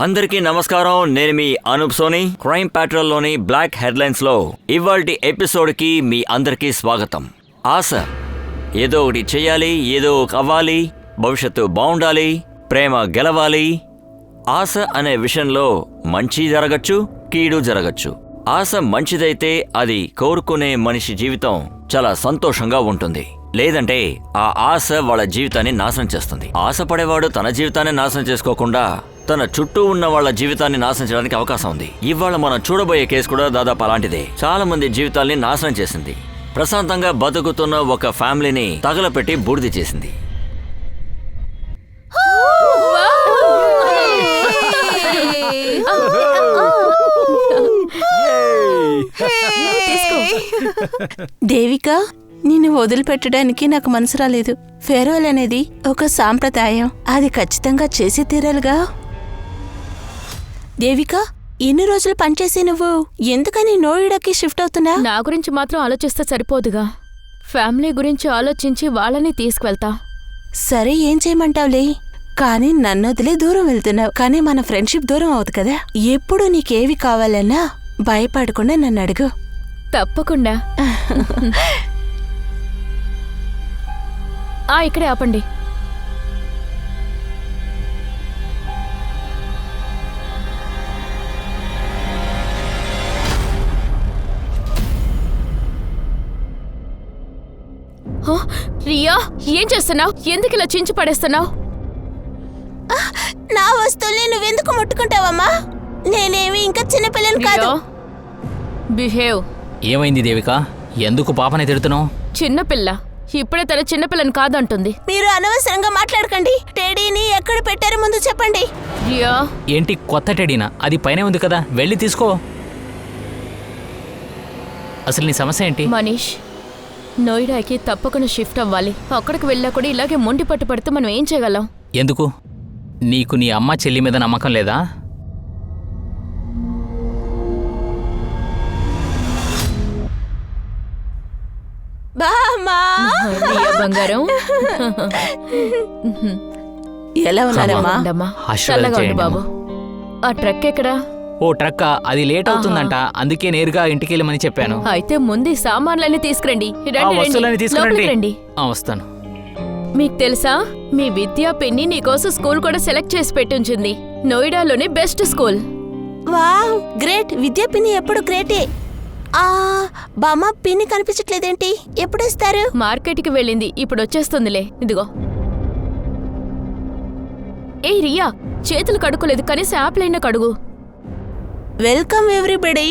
అందరికీ నమస్కారం. నేను మీ అనూప్ సోని. క్రైమ్ ప్యాట్రోల్ లోని బ్లాక్ హెడ్లైన్స్ లో ఇవాల్టి ఎపిసోడ్ కి మీ అందరికీ స్వాగతం. ఆశ, ఏదో ఒకటి చెయ్యాలి, ఏదో అవ్వాలి, భవిష్యత్తు బాగుండాలి, ప్రేమ గెలవాలి. ఆశ అనే విషయంలో మంచి జరగచ్చు, కీడు జరగచ్చు. ఆశ మంచిదైతే అది కోరుకునే మనిషి జీవితం చాలా సంతోషంగా ఉంటుంది. లేదంటే ఆ ఆశ వాళ్ళ జీవితాన్ని నాశనం చేస్తుంది. ఆశపడేవాడు తన జీవితాన్ని నాశనం చేసుకోకుండా తన చుట్టూ ఉన్న వాళ్ళ జీవితాన్ని నాశనం చేయడానికి అవకాశం ఉంది. ఇవాళ మనం చూడబోయే కేసు కూడా దాదాపు అలాంటిదే. చాలా మంది జీవితాల్ని నాశనం చేసింది. ప్రశాంతంగా బతుకుతున్న ఒక ఫ్యామిలీని తగలపెట్టి బూడిద చేసింది. దేవిక, నిన్ను వదిలిపెట్టడానికి నాకు మనసు రాలేదు. ఫేర్వెల్ అనేది ఒక సాంప్రదాయం, అది ఖచ్చితంగా చేసి తీరాలిగా. దేవిక, ఎన్ని రోజులు పనిచేసి నువ్వు ఎందుకని నోయిడాకి షిఫ్ట్ అవుతున్నా? నా గురించి మాత్రం ఆలోచిస్తే సరిపోదుగా, ఫ్యామిలీ గురించి ఆలోచించి వాళ్ళని తీసుకువెళ్తా. సరే, ఏం చేయమంటావులే, కానీ నన్ను వదిలే దూరం వెళ్తున్నావు. కానీ మన ఫ్రెండ్షిప్ దూరం అవుతుంది కదా. ఎప్పుడు నీకేవి కావాలన్నా భయపడకుండా నన్ను అడుగు. తప్పకుండా. ఇక్కడే ఆపండి. రియా, ఏం చేస్తున్నావు? ఎందుకు ఇలా చించి పడేస్తున్నావు? నా వస్తువుల్ని నువ్వెందుకు ముట్టుకుంటావమ్మా? నేనేమి ఇంకా చిన్నపిల్లని కాదు. బిహేవ్. ఏమైంది దేవిక? ఎందుకు పాపని తిడుతున్నావు? చిన్నపిల్ల ఇప్పుడే తన చిన్నపిల్లని కాదంటుంది. మీరు అనవసరంగా మాట్లాడకండి. టెడీని ఎక్కడ పెట్టారో ముందు చెప్పండి. రియా, ఏంటి కొత్త టెడీనా? అది పైనే ఉంది కదా, వెళ్ళి తీసుకో. అసలు నీ సమస్య ఏంటి? మనీష్, నోయిడాకి తప్పకుండా షిఫ్ట్ అవ్వాలి. అక్కడికి వెళ్ళా కూడా ఇలాగే మొండి పట్టు పడితే మనం ఏం చేయగలం? ఎందుకు? నీకు నీ అమ్మ చెల్లి మీద నమ్మకం లేదా? బంగారం, ఎలా ఉన్నారమ్మా? చల్లగా ఉండు బాబు. ఆ ట్రక్ ఎక్కడా? ఓ ట్రక్, అది లేట్ అవుతుందంట, అందుకే నేరుగా ఇంటికి వెళ్ళమని చెప్పాను. అయితే ముందు సామాన్లన్నీ తీసుకురండి. రండి. వస్తాను. మీకు తెలుసా, మీ విద్యా పిన్ని నీకోసం స్కూల్ కూడా సెలెక్ట్ చేసి పెట్టుంచింది. నోయిడాలోని బెస్ట్ స్కూల్. Wow, great. విద్యా పిన్ని ఎప్పుడు గ్రేటే. బామ్మ, పిన్ని కనిపించట్లేదేంటి? ఎప్పుడు వస్తారు? మార్కెట్కి వెళ్ళింది, ఇప్పుడు వచ్చేస్తుందిలే. ఇదిగో. ఏ రియా, చేతులు కడుక్కోలేదు, కనీసం యాప్లైనా కడుగు. Welcome everybody.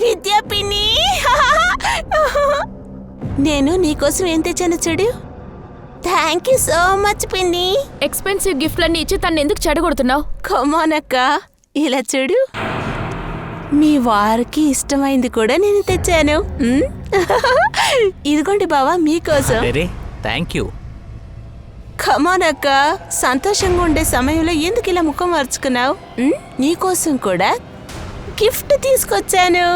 విద్యా పిన్ని, నేను నీకోసం ఏం తెచ్చాను చూడు. థ్యాంక్ యూ సో మచ్ పిన్ని. ఎక్స్పెన్సివ్ గిఫ్ట్లన్నీ ఇచ్చి తను ఎందుకు చెడగొడుతున్నావు? కమాన్ అక్క, ఇలా చూడు. మీ వారికి ఇష్టమైంది కూడా నేను తెచ్చాను. ఇదిగోండి బావా, మీకోసం. Thank you. కమాన్ అక్క, సంతోషంగా ఉండే సమయంలో ఎందుకు ఇలా ముఖం మార్చుకున్నావు? నీకోసం కూడా గిఫ్ట్ తీసుకొచ్చాను.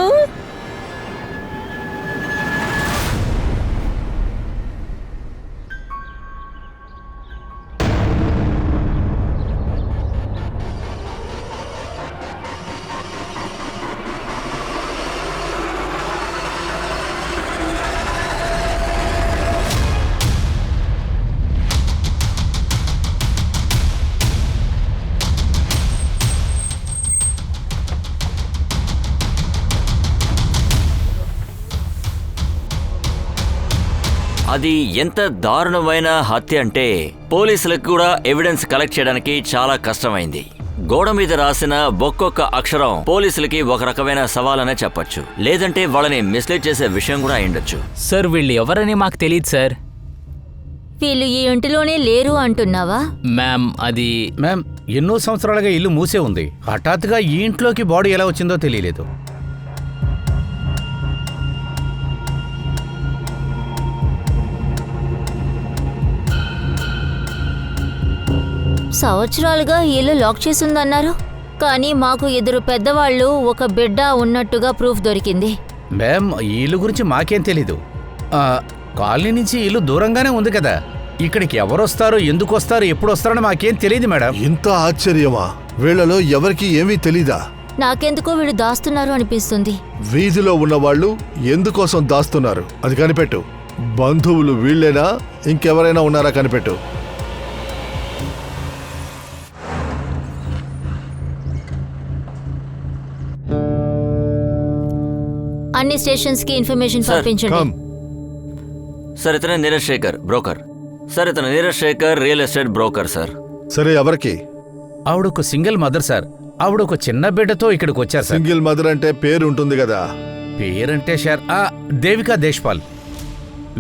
అది ఎంత దారుణమైన హత్య అంటే పోలీసులకు కూడా ఎవిడెన్స్ కలెక్ట్ చేయడానికి చాలా కష్టమైంది. గోడ మీద రాసిన ఒక్కొక్క అక్షరం పోలీసులకి ఒక రకమైన సవాలనే చెప్పొచ్చు, లేదంటే వాళ్ళని మిస్లీడ్ చేసే విషయం కూడా అయ్యుండొచ్చు. సార్, వీళ్ళు ఎవరని మాకు తెలియదు సార్. వీళ్ళు ఈ ఇంటిలోనే లేరు అంటున్నావా? మ్యామ్, అది మ్యామ్, ఎన్నో సంవత్సరాలుగా ఇల్లు మూసే ఉంది. హఠాత్తుగా ఈ ఇంట్లోకి బాడీ ఎలా వచ్చిందో తెలియలేదు. సంవత్సరాలుగా ఇల్లు లాక్ చేసుందన్నారు, కానీ మాకు ఎదురు పెద్దవాళ్ళు ఒక బిడ్డ ఉన్నట్టుగా ప్రూఫ్ దొరికింది. మ్యామ్, ఈ ఇల్లు గురించి మాకేం తెలీదు. కాలనీ నుంచి ఇల్లు దూరంగానే ఉంది కదా. ఇక్కడికి ఎవరొస్తారో, ఎందుకు వస్తారో, ఎప్పుడు వస్తారో మాకేం తెలియదు మేడం. ఇంత ఆశ్చర్యమా? వీళ్ళలో ఎవరికి ఏమీ తెలీదా? నాకెందుకో వీళ్ళు దాస్తున్నారు అనిపిస్తుంది. వీధిలో ఉన్నవాళ్ళు ఎందుకోసం దాస్తున్నారు అది కనిపెట్టు. బంధువులు వీళ్ళేనా, ఇంకెవరైనా ఉన్నారా కనిపెట్టు. అన్ని స్టేషన్స్ కి ఇన్ఫర్మేషన్ సార్, పంపించండి. కమ్. సార్ ఇతనే నీరజ్ శేఖర్ బ్రోకర్. సార్ ఇతను Neeraj Shekhar real estate broker sir. సరే, ఎవరికి? ఆవిడొక సింగిల్ మదర్ సార్. ఆవిడొక చిన్న బిడ్డతో ఇక్కడికి వచ్చారు సార్. సింగిల్ మదర్ అంటే పేరు ఉంటుంది కదా. పేరంటే సార్ దేవికా దేశ్పాల్.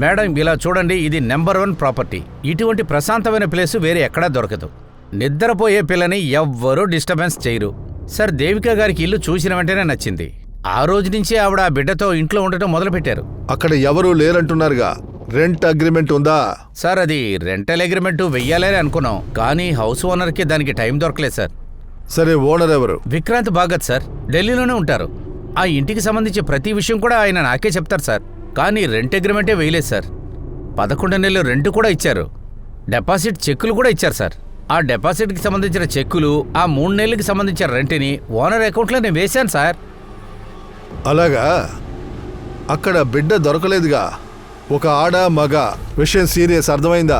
మేడం ఇలా చూడండి, ఇది నెంబర్ 1 ప్రాపర్టీ. ఇటువంటి ప్రశాంతమైన ప్లేసు వేరే ఎక్కడా దొరకదు. నిద్రపోయే పిల్లని ఎవ్వరూ డిస్టర్బెన్స్ చేయరు. సార్ దేవికా గారికి ఇల్లు చూసిన వెంటనే నచ్చింది. ఆ రోజు నుంచి ఆవిడ ఆ బిడ్డతో ఇంట్లో ఉండటం మొదలుపెట్టారు. అక్కడ ఎవరూ లేరంటున్నారుగా. రెంట్ అగ్రిమెంట్ ఉందా? సార్ అది రెంటల్ అగ్రిమెంట్ వెయ్యాలని అనుకున్నాం, కానీ హౌస్ ఓనర్కి దానికి టైం దొరకలేదు సార్. సరే, ఓనర్ ఎవరు? విక్రాంత్ భాగత్ సార్, ఢిల్లీలోనే ఉంటారు. ఆ ఇంటికి సంబంధించి ప్రతి విషయం కూడా ఆయన నాకే చెప్తారు సార్. కానీ రెంట్ అగ్రిమెంటే వేయలేదు సార్. 11 నెలలు రెంట్ కూడా ఇచ్చారు. డిపాజిట్ చెక్కులు కూడా ఇచ్చారు సార్. ఆ డిపాజిట్కి సంబంధించిన చెక్కులు, ఆ 3 నెలలకి సంబంధించిన రెంట్ని ఓనర్ అకౌంట్లో నేను వేశాను సార్. అలాగా? అక్కడ బిడ్డ దొరకలేదుగా. ఒక ఆడ మగ విషయం సీరియస్, అర్థమైందా?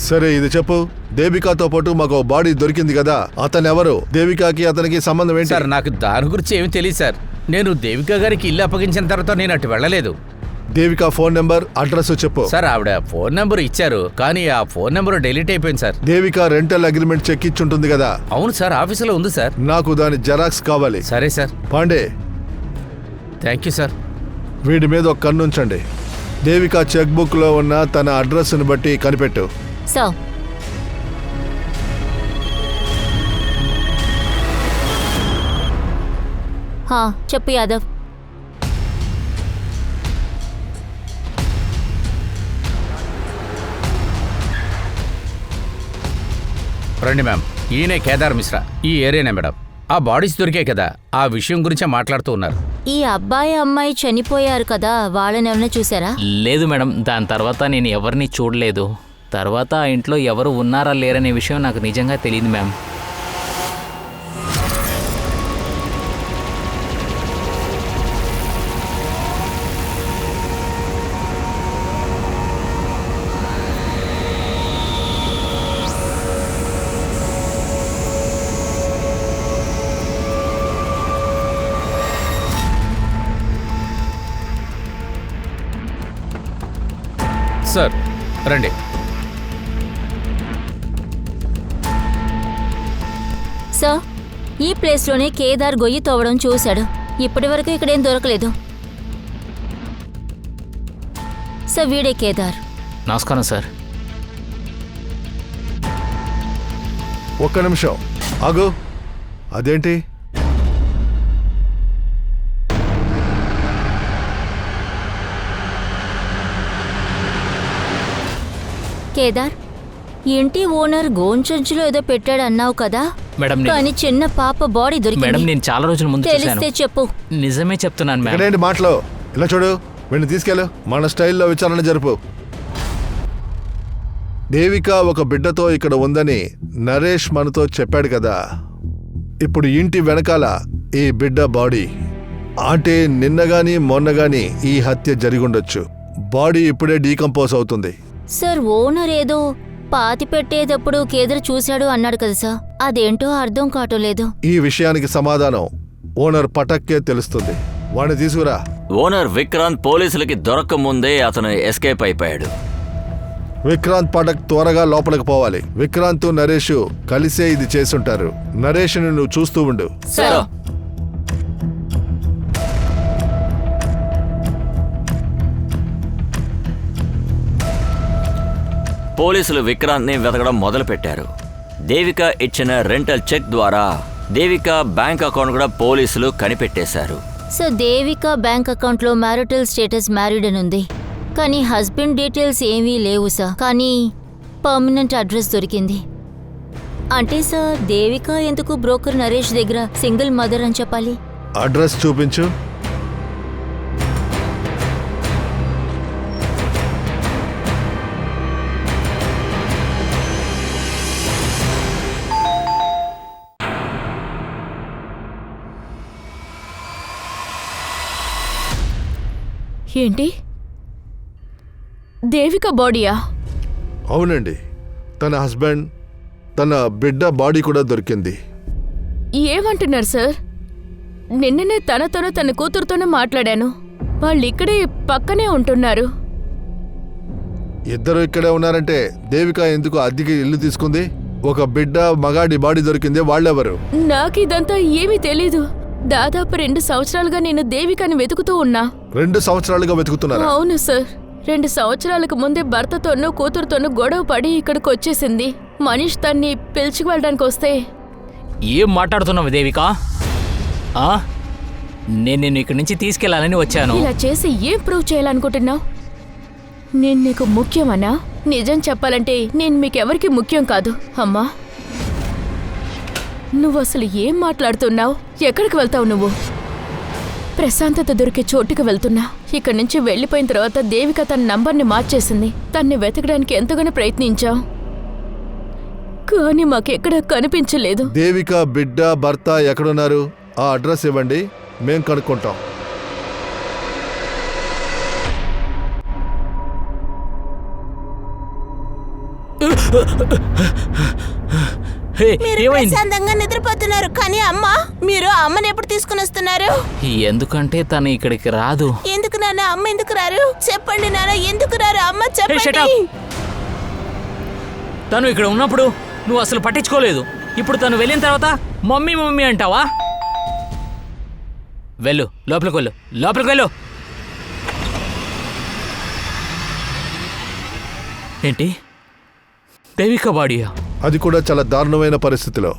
సరే ఇది చెప్పు, దేవికాతో పాటు మాకు బాడీ దొరికింది కదా, అతనెవరు? దేవికాకి అతనికి సంబంధం ఏంటి? సార్ నాకు దాని గురించి ఏమీ తెలియదు సార్. నేను దేవికా గారికి ఇల్లు అప్పగించిన తర్వాత నేను అటు వెళ్ళలేదు. దేవికా ఫోన్ నెంబర్, అడ్రస్ చెప్పు. సార్ ఆవిడ ఫోన్ నెంబర్ ఇచ్చారు, కానీ ఆ ఫోన్ నెంబర్ డిలీట్ అయిపోయింది sir. Devika rental agreement cheque ఇచ్చుంటుంది కదా. అవును సార్, ఆఫీసులో ఉంది సార్. నాకు దాని జెరాక్స్ కావాలి. సరే sir. Pandey, thank you sir. వీడి మీద ఒక కన్నుంచండి. దేవికా చెక్ బుక్ లో ఉన్న తన అడ్రస్ను బట్టి కనిపెట్టు. సార్ చెప్పు యాదవ్. రండి మ్యామ్, ఈయనే కేదార్ మిశ్రా. ఈ ఏరియానే మేడం. ఆ బాడీస్ దొరికాయి కదా, ఆ విషయం గురించే మాట్లాడుతూ ఉన్నారు. ఈ అబ్బాయి అమ్మాయి చనిపోయారు కదా, వాళ్ళని ఏమైనా చూసారా? లేదు మేడం, దాని తర్వాత నేను ఎవరిని చూడలేదు. తర్వాత ఆ ఇంట్లో ఎవరు ఉన్నారా లేరనే విషయం నాకు నిజంగా తెలియదు మ్యామ్. సార్ రండి. సార్ ఈ ప్లేస్లోనే కేదార్ గొయ్యి తవ్వడం చూశాడు. ఇప్పటి వరకు ఇక్కడేం దొరకలేదు. సార్ వీడే కేదార్. నమస్కారం సార్. ఒక్క నిమిషం ఆగు. అదేంటి? కేదార్, ఇంటి ఓనర్ గోంచంచులో ఏదో పెట్టాడు అన్నావు కదా, మేడం కానీ చిన్న పాప బాడీ మేడం దొరికింది. నేను చాలా రోజుల ముందు చూశాను. తెలిస్తే చెప్పు. నిజమే చెప్తున్నాను మేడం. ఇక్కడేంటి మాటలు? ఇలా చూడు, వీడిని తీసుకెళ్ళు, మన స్టైల్లో విచారణ జరుపు. దేవిక ఒక బిడ్డతో ఇక్కడ ఉందని నరేష్ మనతో చెప్పాడు కదా. ఇప్పుడు ఇంటి వెనకాల ఈ బిడ్డ బాడీ. అంటే నిన్నగాని మొన్నగాని ఈ హత్య జరిగుండొచ్చు. బాడీ ఇప్పుడే డీకంపోజ్ అవుతుంది. సార్ ఓనర్ ఏదో పాతి పెట్టేటప్పుడు కేదార్ చూశాడు అన్నాడు కదా సార్, అదేంటో అర్థం కావటం లేదు. ఈ విషయానికి సమాధానం ఓనర్ పటక్కే తెలుస్తుంది. వాడిని తీసుకురా. ఓనర్ విక్రాంత్ పోలీసులకి దొరక్క ముందే అతను ఎస్కేప్ అయిపోయాడు. విక్రాంత్ పటక్ త్వరగా లోపలికి పోవాలి. విక్రాంత్ నరేష్ కలిసే ఇది చేసుంటారు. నరేష్ని నువ్వు చూస్తూ ఉండు. సార్ పోలీసులు విక్రాంత్ని వెతకడం మొదలుపెట్టారు. దేవిక ఇచ్చిన రెంటల్ చెక్ ద్వారా దేవిక బ్యాంక్ అకౌంట్ కూడా పోలీసులు కనిపెట్టేశారు. సార్ దేవిక బ్యాంక్ అకౌంట్లో మ్యారిటల్ స్టేటస్ మ్యారీడ్ అని ఉంది, కానీ హస్బెండ్ డీటెయిల్స్ ఏమీ లేవు సార్. కానీ పర్మనెంట్ అడ్రస్ దొరికింది. అంటే సార్ దేవిక ఎందుకు బ్రోకర్ నరేష్ దగ్గర సింగిల్ మదర్ అని చెప్పాలి? అడ్రస్ చూపించు. ఏంటి దేవిక బాడీయా? అవునండి, తన హస్బెండ్, తన బిడ్డ బాడీ కూడా దొరికింది. ఏమంటున్నారు సార్? నిన్ననే తనతోనూ తన కూతురుతోనూ మాట్లాడాను. వాళ్ళు ఇక్కడే పక్కనే ఉంటున్నారు. ఇద్దరు ఇక్కడే ఉన్నారంటే దేవిక ఎందుకు అద్దెకి ఇల్లు తీసుకుంది? ఒక బిడ్డ మగాడి బాడీ దొరికింది, వాళ్ళెవరు? నాకు ఇదంతా ఏమీ తెలీదు. దాదాపు 2 సంవత్సరాలుగా నేను దేవికని వెతుకుతూ ఉన్నా. 2 సంవత్సరాలుగా వెతుకుతున్నారా? అవును సార్. 2 సంవత్సరాలకు ముందే భర్తతోనూ కూతురుతోనూ గొడవ పడి ఇక్కడికి వచ్చేసింది. మనీష్ తన్ని పిలిచి వెళ్ళడానికి వస్తే ఏం మాట్లాడుతున్నావు దేవిక? నేను నిన్ను ఇక్కడి నుంచి తీసుకెళ్లాలని వచ్చాను. ఇలా చేసి ఏం ప్రూవ్ చేయాలనుకుంటున్నావు? నేను నీకు ముఖ్యమన్నా? నిజం చెప్పాలంటే నేను మీకెవరికి ముఖ్యం కాదు. అమ్మా, నువ్వు అసలు ఏం మాట్లాడుతున్నావు? ఎక్కడికి వెళ్తావు నువ్వు? ప్రశాంతత దొరికే చోటుకి వెళ్తున్నా. ఇక్కడి నుంచి వెళ్ళిపోయిన తర్వాత దేవిక తన నంబర్ని మార్చేసింది. తన్ని వెతకడానికి ఎంతగానో ప్రయత్నించాం, కానీ మాకెక్కడ కనిపించలేదు. దేవిక బిడ్డ భర్త ఎక్కడున్నారు? ఆ అడ్రస్ ఇవ్వండి, మేం కనుక్కుంటాం. మీరు ఏమైంది? ప్రశాంతంగా నిద్రపోతున్నారు, కానీ అమ్మా, మీరు అమ్మని ఎప్పుడు తీసుకుని వస్తున్నారు? ఎందుకంటే తను ఇక్కడికి రాదు. ఎందుకు నాన్న? అమ్మ ఎందుకు రారు? చెప్పండి నాన్న, ఎందుకు రారు? అమ్మ shut up. చెప్పండి. తను ఇక్కడ ఉన్నప్పుడు నువ్వు అసలు పట్టించుకోలేదు. ఇప్పుడు తను వెళ్ళిన తర్వాత మమ్మీ మమ్మీ అంటావా? వెళ్ళు, లోపలికి వెళ్ళు, లోపలికి వెళ్ళు. ఏంటి దేవిక బాడీయా? అది కూడా చాలా దారుణమైన పరిస్థితిలో.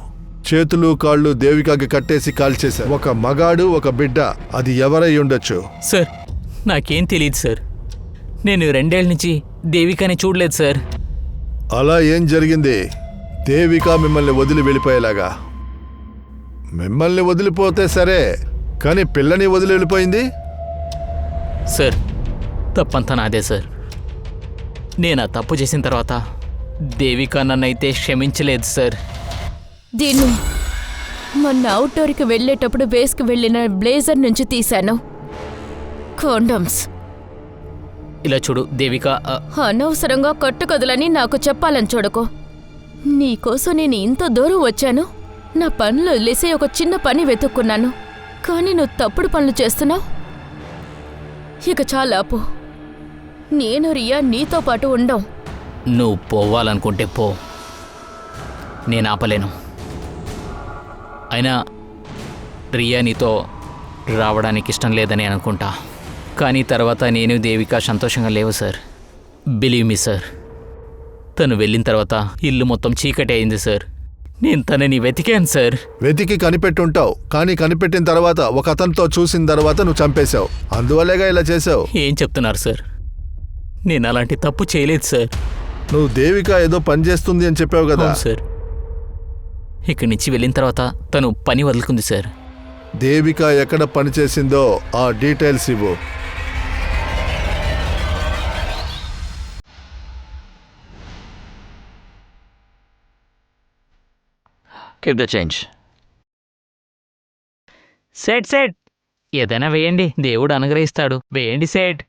చేతులు కాళ్ళు దేవికకి కట్టేసి కాల్చేశారు. ఒక మగాడు, ఒక బిడ్డ. అది ఎవరై ఉండొచ్చు? సార్, నాకేం తెలియదు సార్. నేను 2 ఏళ్ళ నుంచి దేవికని చూడలేదు సార్. అలా ఏం జరిగింది? దేవిక మిమ్మల్ని వదిలి వెళ్ళిపోయేలాగా? మిమ్మల్ని వదిలిపోతే సరే, కానీ పిల్లని వదిలి వెళ్ళిపోయింది? సార్, తప్పంతా నాదే సార్. నేను ఆ తప్పు చేసిన తర్వాత దేవిక నన్నైతే క్షమించలేదు సార్. దీన్ని మొన్న అవుట్డోర్కి వెళ్ళేటప్పుడు వేసుకు వెళ్ళిన బ్లేజర్ నుంచి తీశాను. కాండమ్స్. ఇలా చూడు దేవిక, అనవసరంగా కట్టుకదలని నాకు చెప్పాలని చూడకు. నీకోసం నేను ఇంత దూరం వచ్చాను. నా పనులు వదిలేసి ఒక చిన్న పని వెతుక్కున్నాను, కానీ నువ్వు తప్పుడు పనులు చేస్తున్నావు. ఇక చాలా ఆపు. నేను రియా నీతో పాటు ఉండం. నువ్వు పోవాలనుకుంటే పో, నేను ఆపలేను. అయినా రియా నీతో రావడానికి ఇష్టం లేదని అనుకుంటా. కానీ తర్వాత నేను దేవిక సంతోషంగా లేవు సార్. బిలీవ్ మీ సార్, తను వెళ్ళిన తర్వాత ఇల్లు మొత్తం చీకటి అయింది సార్. నేను తనని వెతికాను సార్. వెతికి కనిపెట్టుంటావు, కానీ కనిపెట్టిన తర్వాత ఒక అతనితో చూసిన తర్వాత నువ్వు చంపేశావు. అందువల్లేగా ఇలా చేసావు. ఏం చెప్తున్నారు సార్? నేను అలాంటి తప్పు చేయలేదు సార్. నువ్వు దేవిక ఏదో పని చేస్తుంది అని చెప్పావు కదా? అవును సార్. ఇక్కడి నుంచి వెళ్ళిన తర్వాత తను పని వదులుకుంది సార్. దేవిక ఎక్కడ పని చేసిందో ఆ డీటెయిల్స్ ఇవ్వు. Keep the change. Set set ఏదైనా వేయండి, దేవుడు అనుగ్రహిస్తాడు. వేయండి సెట్.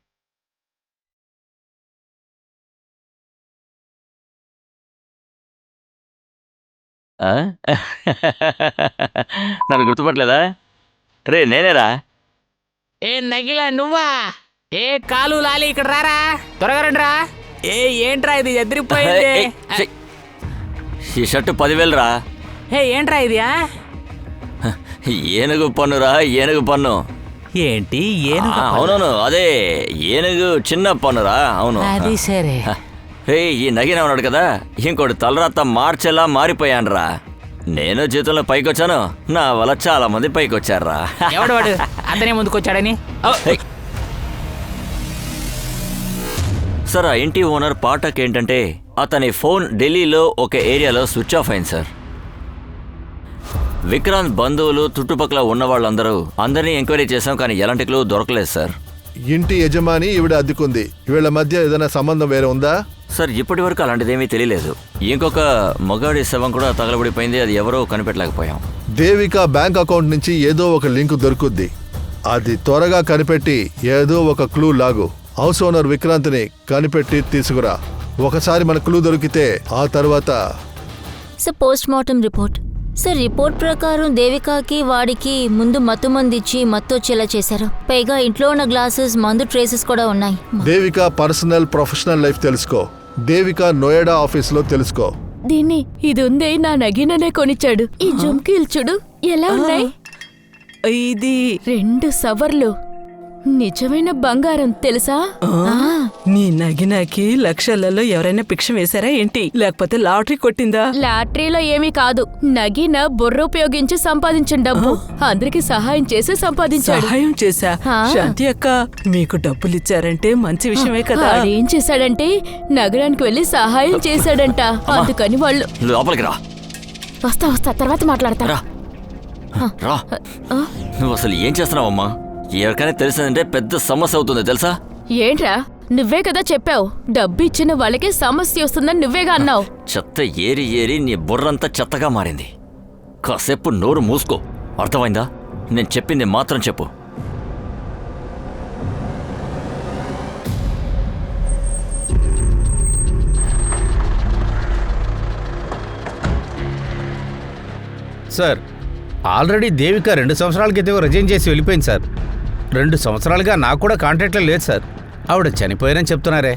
నన్ను గుర్తుపట్టలేదా? రే నేనేరా. ఏ నగిలా నువ్వా? ఏ కాలు లాలి ఇక్కడ రారా, త్వరగా రండి రా. ఏ ఏంట్రా ఇది ఎదిరిపోయింది? ఈ షర్టు 10,000 రా. ఏంట్రా ఇది? ఏనుగు పన్నురా, ఏనుగు పన్ను. ఏంటి ఏనుగు? అవునవును, అదే ఏనుగు చిన్న పన్నురా. అవును. అది సరే. రే, ఈ నగిన ఉన్నాడు కదా, ఇంకోటి తలరాత మార్చేలా మారిపోయానురా. నేను జీతంలో పైకొచ్చాను, నా వల్ల చాలా మంది పైకొచ్చారా. ఎవడు వాడు? అతనే ముందుకొచ్చాడని. సార్, ఆ ఇంటి ఓనర్ పాఠక్ ఏంటంటే అతని ఫోన్ ఢిల్లీలో ఒక ఏరియాలో స్విచ్ ఆఫ్ అయింది సార్. విక్రాంత్ బంధువులు చుట్టుపక్కల ఉన్న వాళ్ళందరూ అందరినీ ఎంక్వైరీ చేశాం, కానీ ఎలాంటి క్లూ దొరకలేదు సార్. ఇంటి యజమాని ఈవిడ అద్దెకుంది. వీళ్ళ మధ్య ఏదైనా సంబంధం వేరే ఉందా? సార్, ఇప్పటి వరకు అలాంటిదేమీ తెలియలేదు. ఇంకొక మగాడి శవం కూడా తగలబడిపోయింది, అది ఎవరో కనిపెట్టలేకపోయాం. దేవిక బ్యాంక్ అకౌంట్ నుంచి ఏదో ఒక లింక్ దొరుకుద్ది. అది త్వరగా కనిపెట్టి ఏదో ఒక క్లూ లాగు. హౌస్ ఓనర్ విక్రాంత్ని కనిపెట్టి తీసుకురా. ఒకసారి మన క్లూ దొరికితే ఆ తర్వాత sir post mortem report. Sir report ప్రకారం దేవికాకి వాడికి ముందు మత్తు మందు ఇచ్చి మత్తు వచ్చేలా చేశారు. పైగా ఇంట్లో ఉన్న గ్లాసెస్ మందు ట్రేసెస్ కూడా ఉన్నాయి. దేవిక పర్సనల్ ప్రొఫెషనల్ లైఫ్ తెలుసుకో. దేవిక నోయిడా ఆఫీస్లో తెలుసుకో. దీన్ని ఇది ఉందే నా నగిననే కొనిచ్చాడు. ఈ జుమ్కీలు చూడు ఎలా ఉన్నాయి. ఇది 2 సవర్లు నిజమైన బంగారం తెలుసా? నీ నగినాకి లక్షలలో ఎవరైనా భిక్ష వేశారా ఏంటి, లేకపోతే లాటరీ కొట్టిందా? లాటరీలో ఏమీ కాదు, నగిన బుర్ర ఉపయోగించి సంపాదించిన డబ్బు. అందరికి సహాయం చేసి సంపాదించాడు. సహాయం చేశా? ఆ. శాంతి అక్క మీకు డబ్బులు ఇచ్చారంటే మంచి విషయమే కదా. ఏం చేశాడంటే నగరానికి వెళ్లి సహాయం చేశాడంట. అందుకని వాళ్ళు లోపలికి రా. వస్తా తర్వాత మాట్లాడతా. రా రా. నువ్వు అసలు ఏం చేస్తున్నావమ్మా? ఎవరికైనా తెలిసిందంటే పెద్ద సమస్య అవుతుంది తెలుసా? ఏంట్రా, నువ్వే కదా చెప్పావు డబ్బు ఇచ్చిన వాళ్ళకి సమస్య వస్తుందని నువ్వేగా అన్నావు. చెత్త ఏరి ఏరి నీ బుర్రంతా చెత్తగా మారింది. కాసేపు నోరు మూసుకో, అర్థమైందా? నేను చెప్పింది మాత్రం చెప్పు. సార్ ఆల్రెడీ దేవిక 2 సంవత్సరాల క్రితం రిజైన్ చేసి వెళ్ళిపోయింది సార్. 2 సంవత్సరాలుగా నాకు కూడా కాంటాక్ట్లో లేదు సార్. ఆవిడ చనిపోయారని చెప్తున్నారే.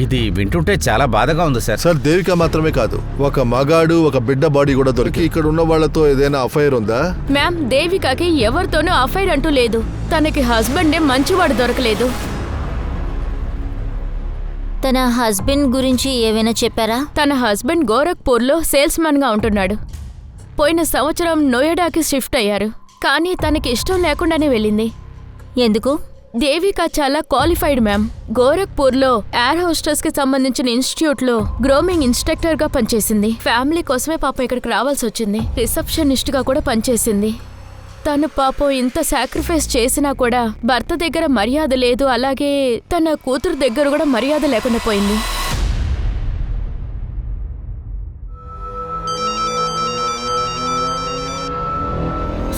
ఇది వింటుంటే చాలా బాధగా ఉంది సార్. సార్ దేవిక మాత్రమే కాదు, ఒక మగాడు ఒక బిడ్డ బాడీ కూడా దొరికి. ఇక్కడ ఉన్న వాళ్ళతో ఏదైనా అఫైర్ ఉందా? మ్యామ్, దేవికకి ఎవరితోనూ అఫైర్ అంటూ లేదు. తనకి హస్బెండే మంచివాడు దొరకలేదు. తన హస్బెండ్ గురించి ఏమైనా చెప్పారా? తన హస్బెండ్ గోరఖ్పూర్లో సేల్స్ మ్యాన్ గా ఉంటున్నాడు. పోయిన సంవత్సరం నోయిడాకి షిఫ్ట్ అయ్యారు. కానీ తనకి ఇష్టం లేకుండానే వెళ్ళింది. ఎందుకు? దేవిక చాలా క్వాలిఫైడ్ మ్యామ్. గోరఖ్పూర్లో ఎయిర్ హోస్టెస్ కి సంబంధించిన ఇన్స్టిట్యూట్ లో గ్రోమింగ్ ఇన్స్ట్రక్టర్ గా పనిచేసింది. ఫ్యామిలీ కోసమే పాపం ఇక్కడికి రావాల్సి వచ్చింది. రిసెప్షనిస్ట్ గా కూడా పనిచేసింది. తను పాపం ఇంత సాక్రిఫైస్ చేసినా కూడా భర్త దగ్గర మర్యాద లేదు, అలాగే తన కూతురు దగ్గర కూడా మర్యాద లేకుండా పోయింది.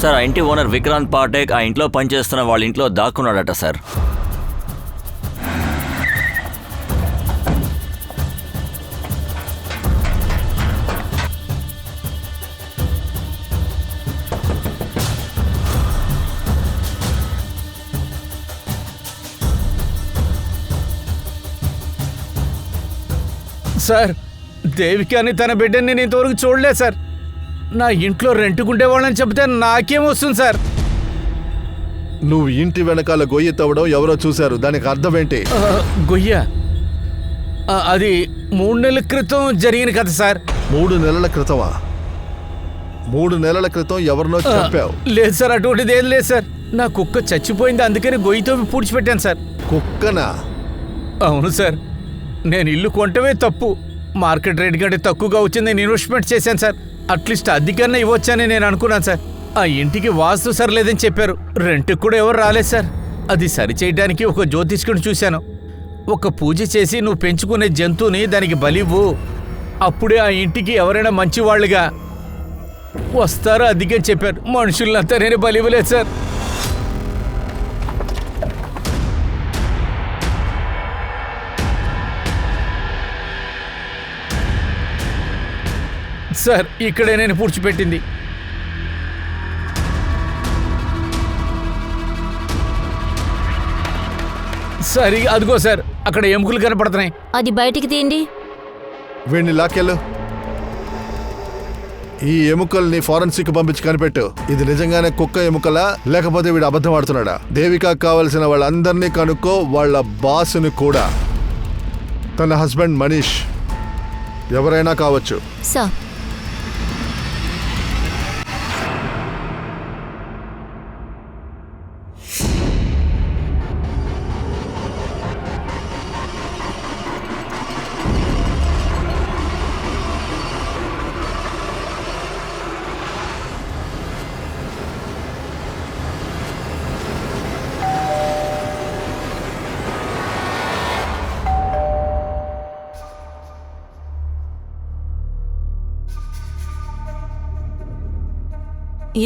సార్, ఆ ఇంటి ఓనర్ విక్రాంత్ పాఠక్ ఆ ఇంట్లో పనిచేస్తున్న వాళ్ళ ఇంట్లో దాక్కున్నాడట సార్. సార్ దేవికాని తన బిడ్డని నేను ఇంతవరకు చూడలేదు సార్. నా ఇంట్లో రెంట్కుండేవాళ్ళని చెప్తే నాకేమొస్తుంది సార్? నువ్వు ఇంటి వెనకాల గొయ్యి తవ్వడం ఎవరో చూశారు, దానికి అర్థం ఏంటి? గొయ్య అది 3 నెలల క్రితం జరిగిన కథ సార్. 3 నెలల క్రితమా? 3 నెలల క్రితం ఎవరినో చెప్పావు? లేదు సార్, అటువంటిది ఏం లేదు సార్. నా కుక్క చచ్చిపోయింది, అందుకని గొయ్యితో పూడ్చిపెట్టాను సార్. కుక్కనా? అవును సార్. నేను ఇల్లు కొంటమే తప్పు. మార్కెట్ రేట్ కంటే తక్కువగా వచ్చింది, నేను ఇన్వెస్ట్మెంట్ చేశాను సార్. అట్లీస్ట్ అద్దెకన్నా ఇవ్వచ్చని నేను అనుకున్నాను సార్. ఆ ఇంటికి వాస్తు సరిలేదని చెప్పారు. రెంట్కి కూడా ఎవరు రాలేదు సార్. అది సరిచేయడానికి ఒక జ్యోతిష్కుని చూశాను. ఒక పూజ చేసి నువ్వు పెంచుకునే జంతువుని దానికి బలివ్వు, అప్పుడే ఆ ఇంటికి ఎవరైనా మంచివాళ్ళుగా వస్తారో అదిగని చెప్పారు. మనుషులంతా నేను బలివ్వలేదు సార్. సార్ ఇక్కడే నేను పూడ్చిపెట్టింది. సరే అదిగో సార్, అక్కడ ఎముకలు కనపడుతున్నాయి. అది బయటికి తీయండి. వీడిని లాకెళ్ళు. ఈ ఎముకల్ని ఫారెన్సిక్ పంపించి కనిపెట్టు. ఇది నిజంగానే కుక్క ఎముకలా లేకపోతే వీడు అబద్ధం ఆడుతున్నాడా? దేవిక కావలసిన వాళ్ళందరినీ కనుక్కో, వాళ్ళ బాసుని కూడా. తన హస్బెండ్ మనీష్, ఎవరైనా కావచ్చు. సార్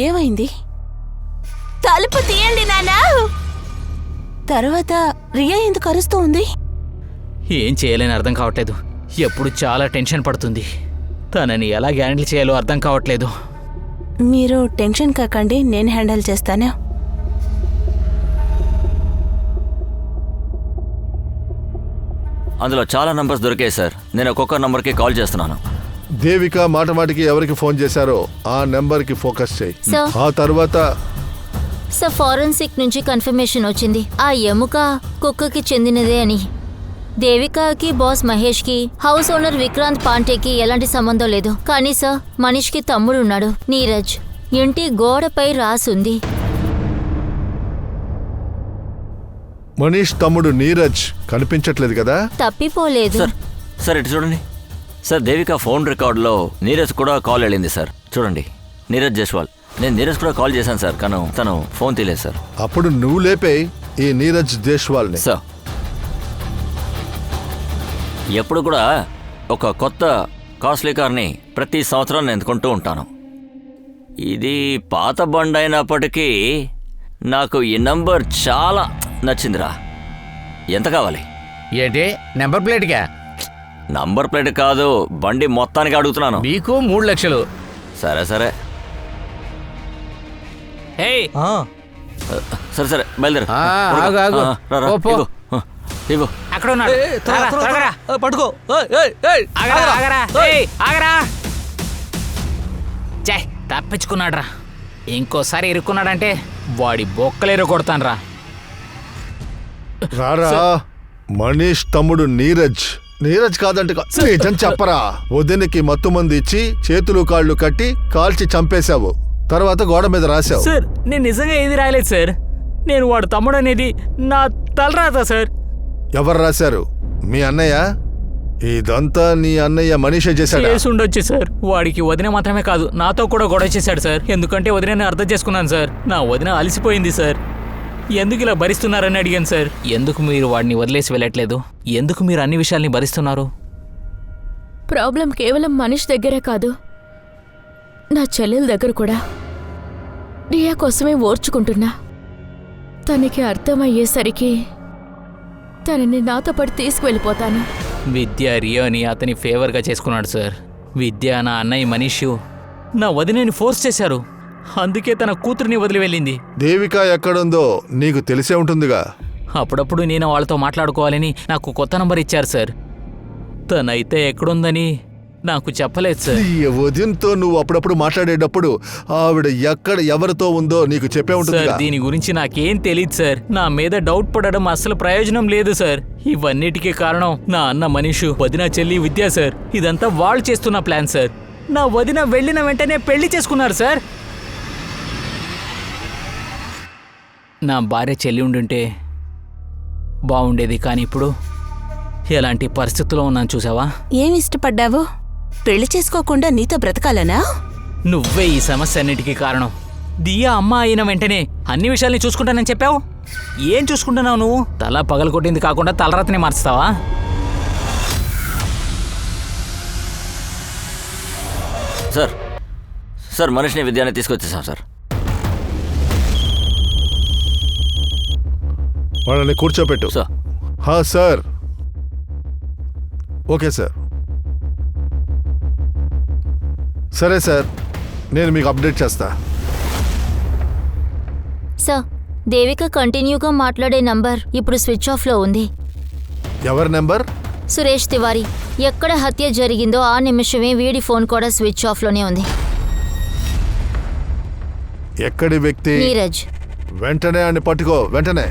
ఏమైంది? తలుపు తీయండి నానా. తర్వాత రియా ఎందుకు అరుస్తూ ఉంది? ఏం చేయాలని అర్థం కావట్లేదు. ఎప్పుడు చాలా టెన్షన్ పడుతుంది. తనని ఎలా హ్యాండిల్ చేయాలో అర్థం కావట్లేదు. మీరు టెన్షన్ కాకండి, నేను హ్యాండిల్ చేస్తాను. అందులో చాలా నంబర్స్ దొరికాయి సార్. నేను ఒక్కొక్క నంబర్కి కాల్ చేస్తున్నాను. దేవిక మాటమాటికి ఎవరికి ఫోన్ చేశారో ఆ నెంబర్కి ఫోకస్ చేయి. సార్. ఆ తర్వాత సార్, ఫారెన్సిక్ నుంచి కన్ఫర్మేషన్ వచ్చింది ఆ ఎముక కుక్కకి చెందినదే అని. దేవికాకి బాస్ మహేష్కి హౌస్ ఓనర్ విక్రాంత్ పాంటేకి ఎలాంటి సంబంధం లేదు. కానీ సార్, మనీష్కి తమ్ముడు ఉన్నాడు, నీరజ్. ఇంటి గోడపై రాసుంది. మనీష్ తమ్ముడు నీరజ్ కనిపించట్లేదు కదా? తప్పిపోలేదు. సార్ సార్ ఇటు చూడండి సార్. దేవిక ఫోన్ రికార్డులో నీరజ్ కూడా కాల్ వెళ్ళింది సార్. చూడండి, నీరజ్ జైస్వాల్. నేను నీరజ్ కూడా కాల్ చేశాను సార్, కానీ తను ఫోన్ తీలేదు సార్. అప్పుడు నువ్వు లేపే ఈ నీరజ్ జైస్వాల్ని. సార్, ఎప్పుడు కూడా ఒక కొత్త కాస్ట్లీ కార్ని ప్రతి సంవత్సరం నేను కొంటూ ఉంటాను. ఇది పాత బండి అయినప్పటికీ నాకు ఈ నంబర్ చాలా నచ్చిందిరా. ఎంత కావాలి? ఏంటి నెంబర్ ప్లేట్గా? నంబర్ ప్లేట్ కాదు, బండి మొత్తానికి అడుగుతున్నాను. మీకు 3 లక్షలు. సరే సరే సరే సరే బయలుదేరు. ఆ, ఆగు, ఆగు. రా, రా, పో, పో. ఇగో, ఇగో. అక్కడ ఉన్నాడు. పట్టుకో. ఆగరా. చే, తప్పించుకున్నాడ్రా. ఇంకోసారి ఇరుక్కున్నాడంటే వాడి బొక్కలేరు కొడతాన్రా. రారా, మనీష్ తమ్ముడు నీరజ్. నీరజ్ కాదంటే నిజం చెప్పరా. వదినికి మత్తు మంది ఇచ్చి చేతులు కాళ్ళు కట్టి కాల్చి చంపేశావు. తర్వాత గోడ మీద రాశావు. సార్, నేను నిజంగా ఏది రాయలేదు సార్. నేను వాడు తమ్ముడు అనేది నా తలరాత సార్. ఎవరు రాశారు? మీ అన్నయ్య? ఇదంతా నీ అన్నయ్య మనీషే చేశాడా? చేసి ఉండొచ్చు సార్. వాడికి వదిన మాత్రమే కాదు, నాతో కూడా గొడవ చేశాడు సార్. ఎందుకంటే వదినని అర్థం చేసుకున్నాను సార్. నా వదిన అలసిపోయింది సార్. ఎందుకు ఇలా భరిస్తున్నారని అడిగాను సార్. ఎందుకు మీరు వాడిని వదిలేసి వెళ్ళట్లేదు? ఎందుకు మీరు అన్ని విషయాల్ని భరిస్తున్నారు? ప్రాబ్లం కేవలం మనిషి దగ్గరే కాదు, నా చెల్లెల దగ్గర కూడా. రియా కోసమే ఓర్చుకుంటున్నా. తనకి అర్థమయ్యేసరికి తనని నాతో పాటు తీసుకువెళ్ళిపోతాను. విద్య రియోని అతని ఫేవర్గా చేసుకున్నాడు సార్. విద్య నా అన్నయ్య మనీషు నా వదినని ఫోర్స్ చేశారు. అందుకే తన కూతురిని వదిలి వెళ్ళింది. దేవిక ఎక్కడుందో నీకు తెలిసే ఉంటుందిగా. అప్పుడప్పుడు నేను వాళ్ళతో మాట్లాడుకోవాలని నాకు కొత్త నంబర్ ఇచ్చారు సార్. తనైతే ఎక్కడుందని నాకు చెప్పలేదు సార్. ఈ వదినతో నువ్వు అప్పుడప్పుడు మాట్లాడేటప్పుడు ఆవిడ ఎక్కడ ఎవరితో ఉందో నీకు చెప్పే సార్, ఉంటుందిగా. దీని గురించి నాకేం తెలియదు సార్. నా మీద డౌట్ పడడం అసలు ప్రయోజనం లేదు సార్. ఇవన్నిటికీ కారణం నా అన్న మనీషు, వదిన చెల్లి విద్య సార్. ఇదంతా వాళ్ళు చేస్తున్న ప్లాన్ సార్. నా వదిన వెళ్ళిన వెంటనే పెళ్లి చేసుకున్నారు సార్. నా భార్య చెల్లి ఉండుంటే బాగుండేది, కానీ ఇప్పుడు ఎలాంటి పరిస్థితుల్లో ఉన్నాను చూసావా? ఏమి ఇష్టపడ్డావు? పెళ్లి చేసుకోకుండా నీతో బ్రతకాలనా? నువ్వే ఈ సమస్య అన్నిటికీ కారణం. దియా అమ్మ అయిన వెంటనే అన్ని విషయాల్ని చూసుకుంటానని చెప్పావు. ఏం చూసుకుంటున్నావు నువ్వు? తల పగలగొట్టింది కాకుండా తలరాతని మార్చుతావా? సార్ సార్ మనీష్ని విద్యాన్ని తీసుకొచ్చేసాం సార్. వాళ్ళని కూర్చోపెట్టు. సార్ హా సార్. Okay sir. సరే సార్, నేను మీకు అప్డేట్ చేస్తా. సార్, దేవిక కంటిన్యూగా మాట్లాడే నంబర్ ఇప్పుడు స్విచ్ ఆఫ్లో ఉంది. ఎవరి నెంబర్? సురేష్ తివారీ. ఎక్కడ హత్య జరిగిందో ఆ నిమిషమే వీడి ఫోన్ కూడా స్విచ్ ఆఫ్లోనే ఉంది. ఎక్కడి వ్యక్తి? నీరజ్. వెంటనే అని పట్టుకో, వెంటనే.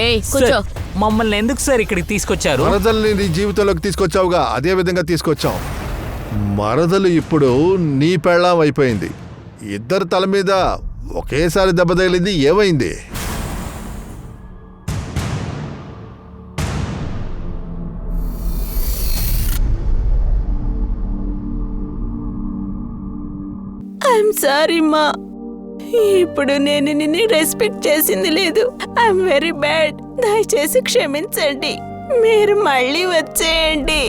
ఏయ్ కూర్చో. సార్, మమ్మల్ని ఎందుకు సార్ ఇక్కడికి తీసుకొచ్చారు? మరదల్ని నీ జీవితంలోకి తీసుకొచ్చావుగా, అదే విధంగా తీసుకొచ్చాం. మరదలు ఇప్పుడు నీ పెళ్ళాం అయిపోయింది. ఇద్దరు తల మీద ఒకేసారి దెబ్బ తగిలింది. ఏమైంది? ఐఎమ్ సారీ మా. ఇప్పుడు నేను నిన్ను రెస్పెక్ట్ చేసింది లేదు. I'm very bad. దయచేసి క్షమించండి. మీరు మళ్ళీ వచ్చేయండి.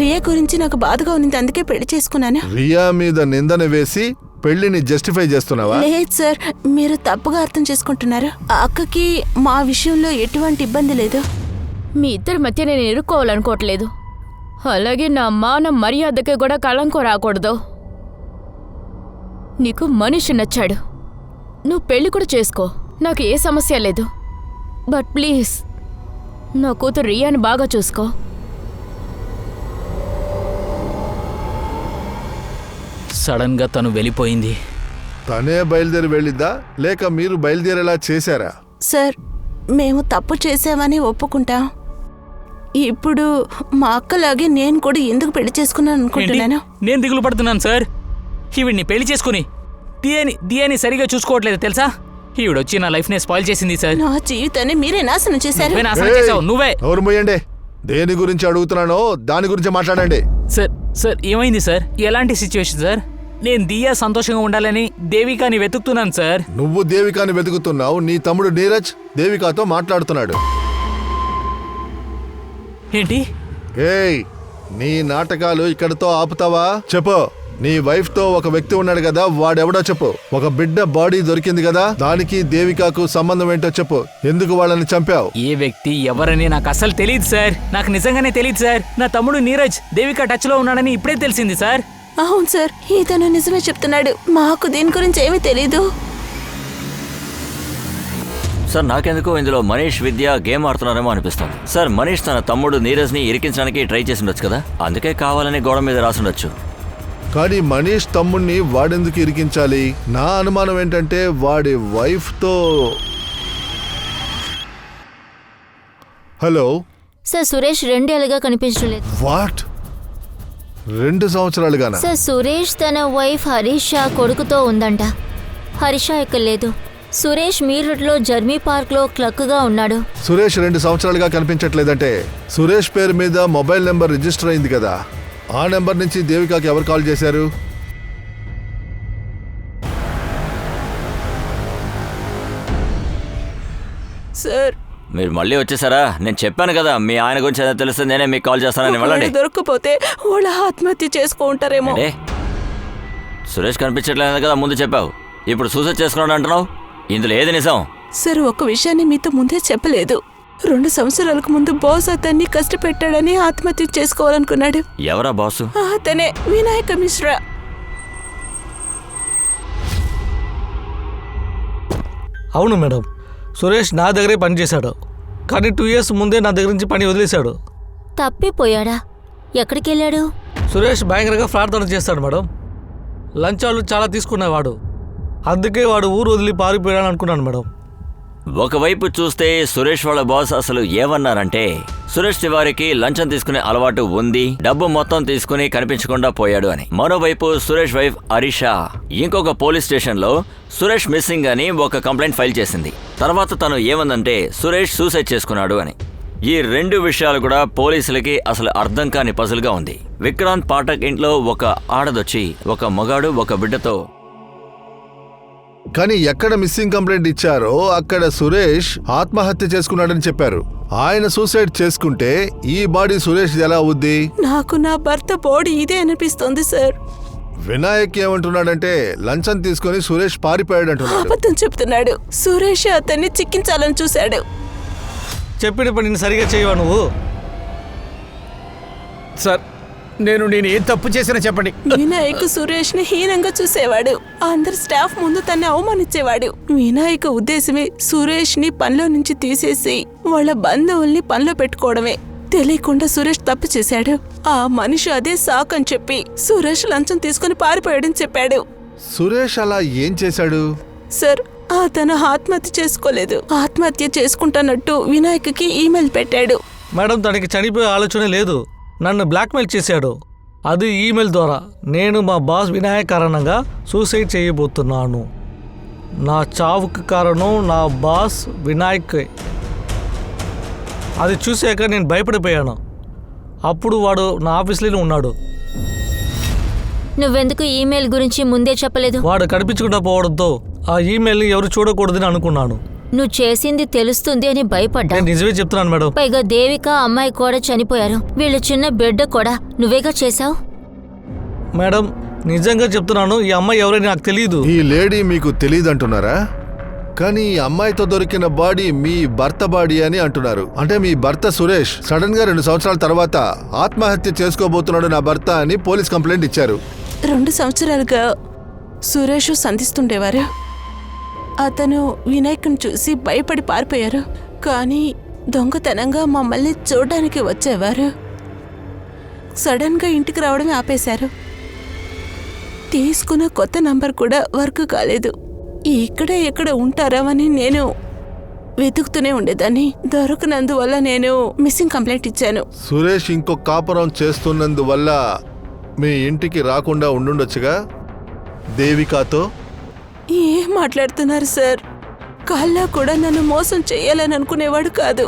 రియా గురించి నాకు బాధగా ఉంది, అందుకే పెళ్లి చేసుకున్నాను. రియా మీద నిందన వేసి పెళ్లిని జస్టిఫై చేస్తున్నావా? లేదు సార్, మీరు తప్పుగా అర్థం చేసుకుంటున్నారు. ఆ అక్కకి మా విషయంలో ఎటువంటి ఇబ్బంది లేదు. మీ ఇద్దరి మధ్య నేను ఇరుక్కోవాలనుకోవట్లేదు. అలాగే నా మాన మర్యాదకి కూడా కళంకం రాకూడదు. నీకు మనిషి నచ్చాడు, నువ్వు పెళ్లి కూడా చేసుకో, నాకు ఏ సమస్య లేదు. బట్ ప్లీజ్ నా కూతురు రియాని బాగా చూసుకో. సడన్గా తను వెళ్ళిపోయింది. తనే బయలుదేరి వెళ్ళిద్దా లేక మీరు బయలుదేరేలా చేశారా? సార్, మేము తప్పు చేసామని ఒప్పుకుంటాం. ఇప్పుడు మా అక్కలాగే నేను కూడా ఎందుకు పెళ్లి చేసుకున్నాను అనుకుంటున్నాను. నేను దిగులు పడుతున్నాను సార్. ఈవిడ్ని పెళ్లి చేసుకుని దియాని సరిగా చూసుకోవట్లేదు తెలుసా? ఈవిడొచ్చి నా లైఫ్ ని స్పాయిల్ చేసింది సార్. నా జీవితాన్ని మీరే నాశనం చేశారు. నువ్వే నాశనం చేసావు, నువ్వే. ఎవరు పోయండి. దేని గురించి అడుగుతున్నానో దాని గురించి మాట్లాడండి. సార్ ఏమైంది సార్? ఎలాంటి సిచ్యువేషన్ సార్? నేను దియా సంతోషంగా ఉండాలని దేవికాని వెతుకుతున్నాను సార్. నువ్వు దేవికాని వెతుకుతున్నావు, నీ తమ్ముడు నీరజ్ దేవికాతో మాట్లాడుతున్నాడు. ఏంటి? ఏయ్, నీ నాటకాలు ఇక్కడతో ఆపుతావా? చెప్పు. నీ వైఫ్ తో ఒక వ్యక్తి ఉన్నాడు కదా, వాడెవడో చెప్పు. ఒక బిడ్డ బాడీ దొరికింది కదా, దానికి దేవికాకు సంబంధం ఏంటో చెప్పు. ఎందుకు వాళ్ళని చంపావు? ఏ వ్యక్తి ఎవరని నాకు అసలు తెలియదు సార్. నాకు నిజంగానే తెలియదు సార్. నా తమ్ముడు నీరజ్ దేవిక టచ్ లో ఉన్నాడని ఇప్పుడే తెలిసింది సార్. అవును సార్, ఇతను నిజమే చెప్తున్నాడు. మాకు దీని గురించి ఏమీ తెలీదు. సార్ నాకెందుకో ఇందులో మనీష్ విద్య గేమ్ ఆడుతున్నారేమో అనిపిస్తుంది. సార్ మనీష్ తన తమ్ముడు నీరజ్ని ఇరికించడానికి ట్రై చేసి ఉండొచ్చు కదా, అందుకే కావాలని గోడ మీద రాసుండొచ్చు. కానీ మనీష్ తమ్ముణ్ణి వాడెందుకు ఇరికించాలి? నా అనుమానం ఏంటంటే వాడి వైఫ్ తో. హలో సార్, సురేష్ 2 ఏళ్ళుగా కనిపించడం లేదు. వాట్? 2 సంవత్సరాలుగానా? సార్, సురేష్ తన వైఫ్ హరీష కొడుకుతో ఉందంట. హరీష ఇక్కడ లేదు. సురేష్ మీరట్లో జర్మీ పార్క్లో క్లర్క్గా ఉన్నాడు. సురేష్ 2 సంవత్సరాలుగా కనిపించట్లేదంటే సురేష్ పేరు మీద మొబైల్ నెంబర్ రిజిస్టర్ అయింది కదా, ఆ నెంబర్ నుంచి దేవికాకి ఎవరు కాల్ చేశారు? సార్, మీరు మళ్ళీ వచ్చేసారా? నేను చెప్పాను కదా మీ ఆయన గురించి ఏదో తెలిస్తే నేనే మీకు కాల్ చేస్తానని. వెళ్ళండి. దొరకపోతే వాళ్ళ ఆత్మహత్య చేసుకుంటారేమో. అంటే సురేష్ కనిపించట్లేదు కదా ముందు చెప్పావు, ఇప్పుడు సూసైడ్ చేసుకున్నాడు అంటున్నావు. ఇందులో ఏది నిజం? సార్, ఒక విషయాన్ని మీతో ముందే చెప్పలేదు. 2 సంవత్సరాలకు ముందు బాస్ అతన్ని కష్టపెట్టాడని ఆత్మహత్య చేసుకోవాలనుకున్నాడు. ఎవరా బాసు? అతనే వినాయక మిశ్రా. అవును మేడం, సురేష్ నా దగ్గరే పనిచేశాడు. కానీ 2 ఇయర్స్ ముందే నా దగ్గర నుంచి పని వదిలేశాడు. తప్పిపోయాడా? ఎక్కడికి వెళ్ళాడు? సురేష్ భయంకరంగా ప్రార్థన చేస్తాడు మేడం. లంచాలు చాలా తీసుకునేవాడు. అందుకే వాడు ఊరు వదిలి పారిపోయాడు అనుకున్నాను మేడం. ఒకవైపు చూస్తే సురేష్ వాళ్ళ బాస్ అసలు ఏమన్నారంటే సురేష్ తివారికి లంచం తీసుకునే అలవాటు ఉంది, డబ్బు మొత్తం తీసుకుని కనిపించకుండా పోయాడు అని. మరోవైపు సురేష్ వైఫ్ హరీషా ఇంకొక పోలీస్ స్టేషన్ లో సురేష్ మిస్సింగ్ అని ఒక కంప్లైంట్ ఫైల్ చేసింది. తర్వాత తను ఏమందంటే సురేష్ సూసైడ్ చేసుకున్నాడు అని. ఈ 2 విషయాలు కూడా పోలీసులకి అసలు అర్థం కాని పజిల్గా ఉంది. విక్రాంత్ పాఠక్ ఇంట్లో ఒక ఆడదొచ్చి ఒక మగాడు ఒక బిడ్డతో. కానీ ఎక్కడ మిస్సింగ్ కంప్లైంట్ ఇచ్చారో అక్కడ సురేష్ ఆత్మహత్య చేసుకున్నాడని చెప్పారు. ఆయన సూసైడ్ చేసుకుంటే ఈ బాడీ సురేష్ ఎలా అవుద్ది? నాకు నా భర్త బాడీ ఇదే అనిపిస్తోంది సార్. వినాయక్ ఏమంటున్నాడంటే లంచం తీసుకుని సురేష్ పారిపోయాడంటున్నాడు. అబద్ధం చెప్తున్నాడు. సురేష్ అతన్ని చిక్కించాలని చూశాడు. చెప్పిన పనిని సరిగా చేయవా నువ్వు? సార్, నేను ఏం తప్పు చేసినా చెప్పండి. వినాయక్ సురేష్ ని హీనంగా చూసేవాడు. అందరి స్టాఫ్ ముందు తన్ని అవమానించేవాడు. వినాయక్ ఉద్దేశమే సురేష్ ని పనిలో నుంచి తీసేసి వాళ్ళ బంధువుల్ని పనిలో పెట్టుకోవడమే. తెలియకుండా సురేష్ తప్పు చేశాడు. ఆ మనిషి అదే సాకని చెప్పి సురేష్ లంచం తీసుకుని పారిపోయాడని చెప్పాడు. సురేష్ అలా ఏం చేశాడు? సార్, అతను ఆత్మహత్య చేసుకోలేదు. ఆత్మహత్య చేసుకుంటానట్టు వినాయక్కి ఈమెయిల్ పెట్టాడు. మేడం, తనకి చనిపోయే ఆలోచన లేదు. నన్ను బ్లాక్మెయిల్ చేశాడు. అది ఈమెయిల్ ద్వారా. నేను మా బాస్ వినాయక్ కారణంగా సూసైడ్ చేయబోతున్నాను. నా చావుకి కారణం నా బాస్ వినాయక్. అది చూశాక నేను భయపడిపోయాను. అప్పుడు వాడు నా ఆఫీస్లోనే ఉన్నాడు. నువ్వెందుకు ఈమెయిల్ గురించి ముందే చెప్పలేదు? వాడు కనిపించకుండా పోవడంతో ఆ ఈమెయిల్ని ఎవరు చూడకూడదని అనుకున్నాను. నువ్వు చేసింది తెలుస్తుంది అని భయపడ్డా. నేను నిజమే చెప్తున్నాను మేడం. పైగా దేవిక అమ్మాయి కూడా చనిపోయారు. వీళ్ళ చిన్న బిడ్డ కూడా నువ్వేగా చేశావు. మేడం నిజంగా చెప్తున్నాను, ఈ అమ్మాయి ఎవరైనా నాకు తెలియదు. ఈ లేడీ మీకు తెలియదంటున్నారా? కానీ ఈ అమ్మాయితో దొరికిన బాడీ మీ భర్త బాడీ అని అంటున్నారు. అంటే మీ భర్త సురేష్ సడన్ గా 2 సంవత్సరాల తర్వాత ఆత్మహత్య చేసుకోబోతున్నాడు నా భర్త అని పోలీస్ కంప్లైంట్ ఇచ్చారు. 2 సంవత్సరాలుగా సురేష్ సంధిస్తుండేవారు. అతను వినాయకుని చూసి భయపడి పారిపోయారు. కానీ దొంగతనంగా మమ్మల్ని చూడడానికి వచ్చేవారు. సడన్గా ఇంటికి రావడమే ఆపేశారు. తీసుకున్న కొత్త నంబర్ కూడా వర్క్ కాలేదు. ఇక్కడ ఎక్కడ ఉంటారామని నేను వెతుకుతూనే ఉండేదాన్ని. దొరకనందువల్ల నేను మిస్సింగ్ కంప్లైంట్ ఇచ్చాను. సురేష్ ఇంకో కాపురం చేస్తున్నందువల్ల మీ ఇంటికి రాకుండా ఉండుండొచ్చుగా దేవికాతో. ఏం మాట్లాడుతున్నారు సార్? కల్లా కూడా నన్ను మోసం చేయాలని అనుకునేవాడు కాదు.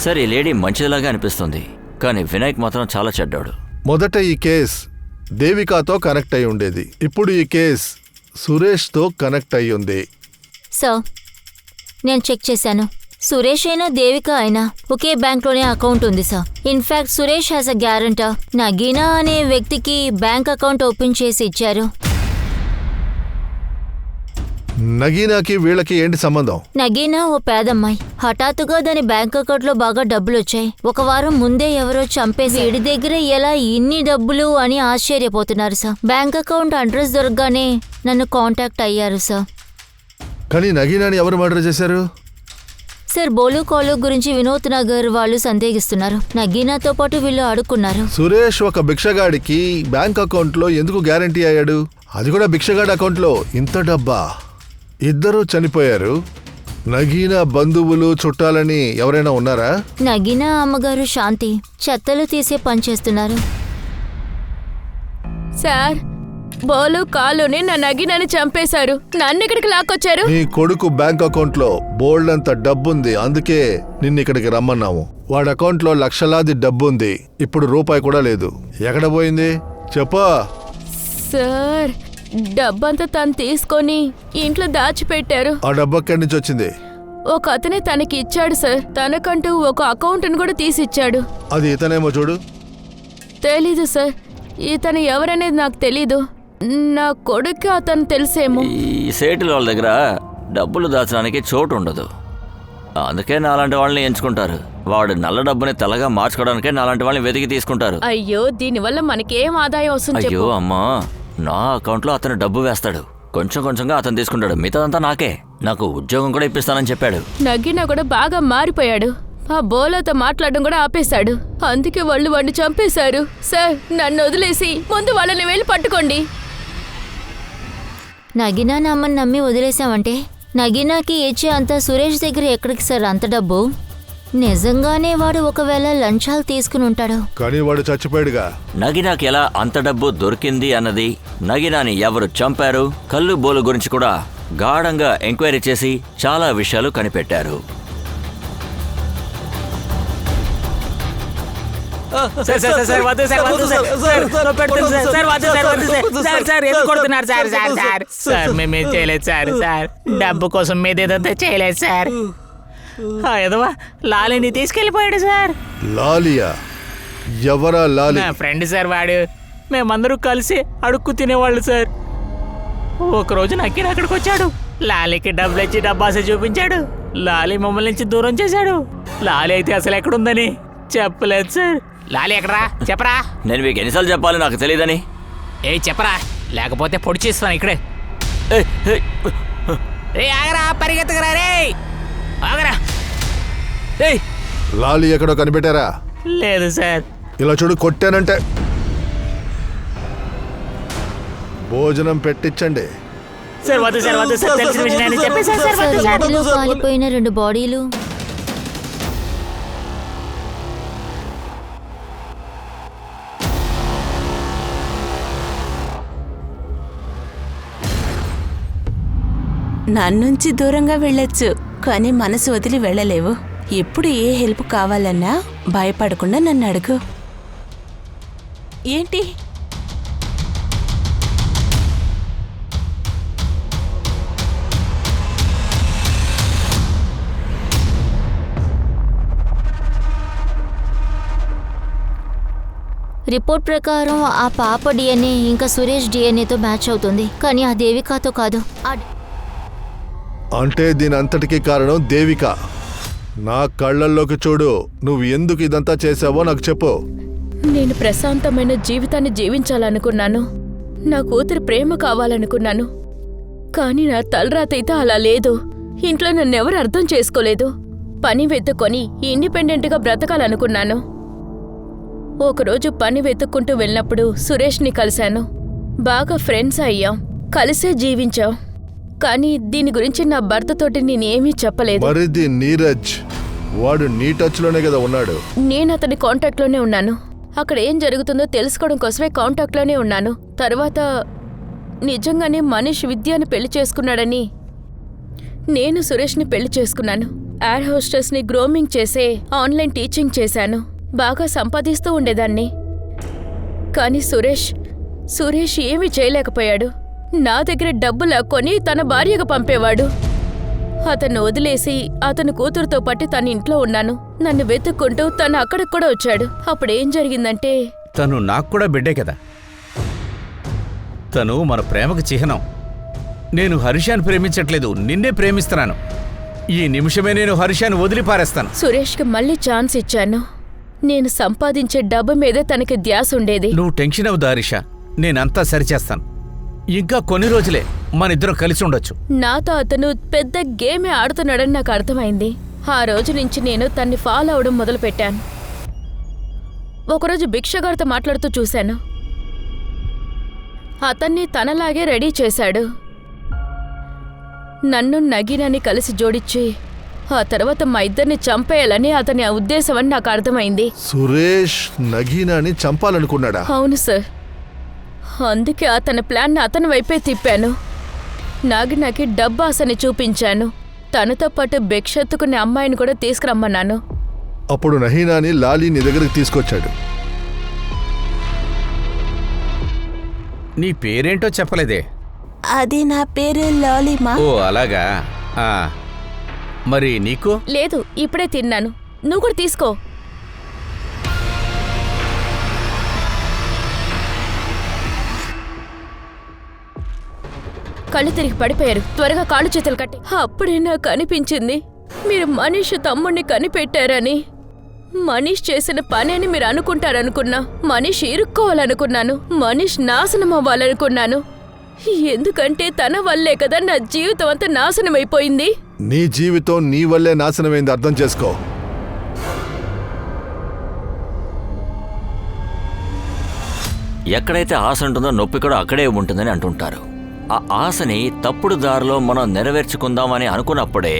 సరే, ఈ లేడీ మంచిదిలాగా అనిపిస్తుంది, కానీ వినాయక్ మాత్రం చాలా చెడ్డాడు. మొదట ఈ కేస్ దేవికాతో కనెక్ట్ అయి ఉండేది. ఇప్పుడు ఈ కేస్ సురేష్తో కనెక్ట్ అయి ఉంది. సార్, నేను చెక్ చేశాను. సురేష్ అయినా దేవిక అయినా ఒకే బ్యాంక్లోనే అకౌంట్ ఉంది sir. In fact Suresh has a guarantor. Nagina అనే వ్యక్తికి బ్యాంక్ అకౌంట్ ఓపెన్ చేసి ఇచ్చారు. నగీనాకి వీళ్ళకి ఏంటి సంబంధం? నగీనా ఓ పేదమ్మాయి. హఠాత్తుగా దాని బ్యాంక్ అకౌంట్లో బాగా డబ్బులు వచ్చాయి. 1 వారం ముందే ఎవరో చంపేసి వీడి దగ్గర ఎలా ఇన్ని డబ్బులు అని ఆశ్చర్యపోతున్నారు సార్. బ్యాంక్ అకౌంట్ అడ్రస్ దొరకగానే నన్ను కాంటాక్ట్ అయ్యారు సార్. కానీ నగీనాని ఎవరు మర్డర్ చేశారు? సార్, బోలు కాలు గురించి వినోద్ నగర్ వాళ్ళు సందేహిస్తున్నారు. నగీనాతో పాటు వీళ్ళు అడుక్కున్నారు. సురేష్ ఒక భిక్షగాడికి బ్యాంక్ అకౌంట్లో ఎందుకు గ్యారంటీ అయ్యాడు? అది కూడా భిక్షగాడి అకౌంట్లో ఇంత డబ్బా? ఇద్దరూ చనిపోయారు. నగీనా బంధువులు చుట్టాలని ఎవరైనా ఉన్నారా? నగీనా అమ్మగారు శాంతి చెత్తలు తీసే పని చేస్తున్నారు. సార్, బోలు కాలుని నా నగినని చంపేశారు. నన్ను ఇక్కడికి లాక్కొచ్చారు. నీ కొడుకు బ్యాంక్ అకౌంట్లో బోల్డ్ అంత డబ్బుంది, అందుకే నిన్ను ఇక్కడికి రమ్మన్నాము. వాడి అకౌంట్లో లక్షలాది డబ్బుంది. ఇప్పుడు రూపాయి కూడా లేదు. ఎక్కడ పోయింది చెప్పా? సార్, డబ్బంతా తను తీసుకొని ఇంట్లో దాచిపెట్టారు. ఆ డబ్బు ఎక్కడి నుంచి వచ్చింది? ఒక అతనే తనకి ఇచ్చాడు సార్. తనకంటూ ఒక అకౌంట్ని కూడా తీసిచ్చాడు. అది ఇతనేమో చూడు. తెలీదు సార్, ఇతను ఎవరనేది నాకు తెలీదు. నా కొడుకు అతను తెలిసేమో. ఈ సేటుల వాళ్ళ దగ్గర డబ్బులు దాచడానికి చోటు ఉండదు, అందుకే నాలాంటి వాళ్ళని ఎంచుకుంటారు. వాడు నల్ల డబ్బుని తెల్లగా మార్చుకోవడానికే నాలాంటి వాళ్ళని వెతికి తీసుకుంటారు. అయ్యో, దీనివల్ల మనకేం ఆదాయం వస్తుంది? అయ్యో అమ్మా, నా అకౌంట్లో అతను డబ్బు వేస్తాడు, కొంచెం కొంచెంగా అతను తీసుకుంటాడు, మిగతాదంతా నాకే. నాకు ఉద్యోగం కూడా ఇప్పిస్తానని చెప్పాడు. నగ్గినా కూడా బాగా మారిపోయాడు. ఆ బోలతో మాట్లాడడం కూడా ఆపేశాడు. అందుకే వాళ్ళు వాడిని చంపేశారు. సార్, నన్ను వదిలేసి ముందు వాళ్ళని వెళ్ళి పట్టుకోండి. నగీనా నమ్మని నమ్మి వదిలేసామంటే నగీనాకి ఇచ్చే అంత సురేష్ దగ్గర ఎక్కడికి సార్ అంత డబ్బు? నిజంగానే వాడు ఒకవేళ లంచాలు తీసుకుని ఉంటాడు. కానీ వాడు చచ్చిపోయాడుగా. నగినాకి ఎలా అంత డబ్బు దొరికింది అన్నది, నగినాని ఎవరు చంపారు, కళ్ళు బోలు గురించి కూడా గాఢంగా ఎంక్వైరీ చేసి చాలా విషయాలు కనిపెట్టారు. సార్, మేమేం చేయలేదు సార్. డబ్బు కోసం మీదేదంతా చేయలేదు సార్. ఏదవా లాలీని తీసుకెళ్ళిపోయాడు సార్. లాలియా? ఎవరా లాలి? నా ఫ్రెండ్ సార్ వాడు. మేమందరూ కలిసి అడుక్కు తినేవాళ్ళు సార్. ఒకరోజు నక్కిన అక్కడికి వచ్చాడు. లాలీకి డబ్బులు ఇచ్చి డబ్బాస చూపించాడు. లాలి మమ్మల్ని నుంచి దూరం చేశాడు. లాలి అయితే అసలు ఎక్కడుందని చెప్పలేదు సార్. లాలి ఎక్కడరా చెప్పరా? నేను మీకు ఎన్నిసార్లు చెప్పాలి నాకు తెలియదని? చెప్పరా, లేకపోతే పొడి చేస్తాను ఇక్కడే. ఆగరా, పరిగెత్తగరా రే, ఆగరా. లాలి ఎక్కడో కనిపెట్టారా? లేదు సార్. ఇలా చూడు, కొట్టానంటే భోజనం పెట్టించండి. సార్ వద్దు సార్, వద్దు సార్, తెలిసిన విషయాన్ని చెప్పేశారు సార్. సార్, ఇంటిలో కాలిపోయిన 2 బాడీలు. నన్నుంచి దూరంగా వెళ్ళొచ్చు, కానీ మనసు వదిలి వెళ్ళలేవు. ఎప్పుడు ఏ హెల్ప్ కావాలన్నా భయపడకుండా నన్ను అడుగు. ఏంటి? రిపోర్ట్ ప్రకారం ఆ పాప డిఎన్ఏ ఇంకా సురేష్ డిఎన్ఏతో మ్యాచ్ అవుతుంది, కానీ ఆ దేవికాతో కాదు. అంటే దీని అంతటికీ కారణం దేవిక. నా కళ్ళల్లోకి చూడు. నువ్వు ఎందుకు ఇదంతా చేసావో నాకు చెప్పు. నేను ప్రశాంతమైన జీవితాన్ని జీవించాలనుకున్నాను. నా కూతురి ప్రేమ కావాలనుకున్నాను. కానీ నా తలరాతైతే అలా లేదు. ఇంట్లో నన్నెవరు అర్థం చేసుకోలేదు. పని వెతుక్కొని ఇండిపెండెంట్గా బ్రతకాలనుకున్నాను. ఒకరోజు పని వెతుక్కుంటూ వెళ్ళినప్పుడు సురేష్ని కలిశాను. బాగా ఫ్రెండ్స్ అయ్యాం, కలిసే జీవించాం. కానీ దీని గురించి నా భర్తతోటి నేనేమీ చెప్పలేదు. మరిది నీరజ్, వాడు నీ టచ్లోనే కదా ఉన్నాడు. నేను అతని కాంటాక్ట్లోనే ఉన్నాను. అక్కడ ఏం జరుగుతుందో తెలుసుకోవడం కోసమే కాంటాక్ట్లోనే ఉన్నాను. తర్వాత నిజంగానే మనీష్ విద్యను పెళ్లి చేసుకున్నాడని నేను సురేష్ని పెళ్లి చేసుకున్నాను. ఎయిర్ హోస్టెస్ని గ్రోమింగ్ చేసే ఆన్లైన్ టీచింగ్ చేశాను. బాగా సంపాదిస్తూ ఉండేదాన్ని. కానీ సురేష్ ఏమీ చేయలేకపోయాడు. నా దగ్గర డబ్బు లాక్కొని తన భార్యకు పంపేవాడు. అతన్ని వదిలేసి అతని కూతురుతో పాటు తన ఇంట్లో ఉన్నాను. నన్ను వెతుక్కుంటూ తను అక్కడికి కూడా వచ్చాడు. అప్పుడేం జరిగిందంటే, తను నాకు కూడా బిడ్డే కదా. తను మన ప్రేమకు చిహ్నం. నేను హర్షాన్ని ప్రేమించట్లేదు, నిన్నే ప్రేమిస్తున్నాను. ఈ నిమిషమే నేను హర్షాన్ని వదిలి పారేస్తాను. సురేష్కి మళ్ళీ ఛాన్స్ ఇచ్చాను. నేను సంపాదించే డబ్బు మీదే తనకి ధ్యాస ఉండేది. నువ్వు టెన్షన్ అవ్వదు హరీష, నేనంతా సరిచేస్తాను. ఇంకా కొన్ని రోజులే మనిద్దరం కలిసి ఉండొచ్చు. నాతో అతను పెద్ద గేమే ఆడుతున్నాడని నాకు అర్థమైంది. ఆ రోజు నుంచి నేను తన్ని ఫాలో అవడం మొదలుపెట్టాను. ఒకరోజు భిక్షగారితో మాట్లాడుతూ చూశాను. అతన్ని తనలాగే రెడీ చేశాడు. నన్ను నగీనాని కలిసి జోడించి ఆ తర్వాత మా ఇద్దరిని చంపేయాలని అతని ఉద్దేశం అని నాకు అర్థమైంది. సురేష్ నగీనాని చంపాలనుకున్నాడా? అవును సార్. అందుకే అతని ప్లాన్ని అతని వైపే తిప్పాను. నాగినాకి డబ్బు ఆశని చూపించాను. తనతో పాటు భిక్షెత్తుకునే అమ్మాయిని కూడా తీసుకురమ్మన్నాను. అప్పుడు నహీనాని లాలీ నీ దగ్గరికి తీసుకొచ్చాడు. నీ పేరేంటో చెప్పలేదే? అది నా పేరు లాలిమా. ఓ అలాగా. మరి నీకు? లేదు, ఇప్పుడే తిన్నాను. నువ్వు కూడా తీసుకో. కళ్ళు తిరిగి పడిపోయారు. త్వరగా కాళ్ళు చేతులు కట్టి. అప్పుడే నాకు అనిపించింది మీరు మనీష్ తమ్ముడిని కనిపెట్టారని. మనీష్ చేసిన పని అని మీరు అనుకుంటారనుకున్నా. మనీష్ ఇరుక్కోవాలనుకున్నాను. మనీష్ నాశనం అవ్వాలనుకున్నాను. ఎందుకంటే తన వల్లే కదా నా జీవితం అంతా నాశనమైపోయింది. నీ జీవితం నీ వల్లే నాశనమైంది, అర్థం చేసుకో. ఎక్కడైతే ఆశ ఉంటుందో నొప్పి కూడా అక్కడే ఉంటుందని అంటుంటారు. ఆ ఆశని తప్పుడు దారిలో మనం నెరవేర్చుకుందామని అనుకున్నప్పుడే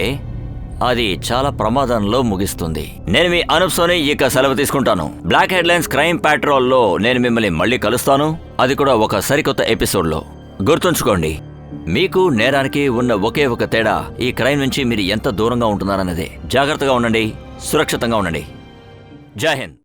అది చాలా ప్రమాదంలో ముగిస్తుంది. నేను మీ అనూప్ సోని ఇక సెలవు తీసుకుంటాను. బ్లాక్ హెడ్లైన్స్ క్రైమ్ ప్యాట్రోల్లో నేను మిమ్మల్ని మళ్ళీ కలుస్తాను. అది కూడా ఒక సరికొత్త ఎపిసోడ్లో. గుర్తుంచుకోండి, మీకు నేరానికి ఉన్న ఒకే ఒక తేడా ఈ క్రైమ్ నుంచి మీరు ఎంత దూరంగా ఉంటున్నారన్నదే. జాగ్రత్తగా ఉండండి, సురక్షితంగా ఉండండి. జై హింద్.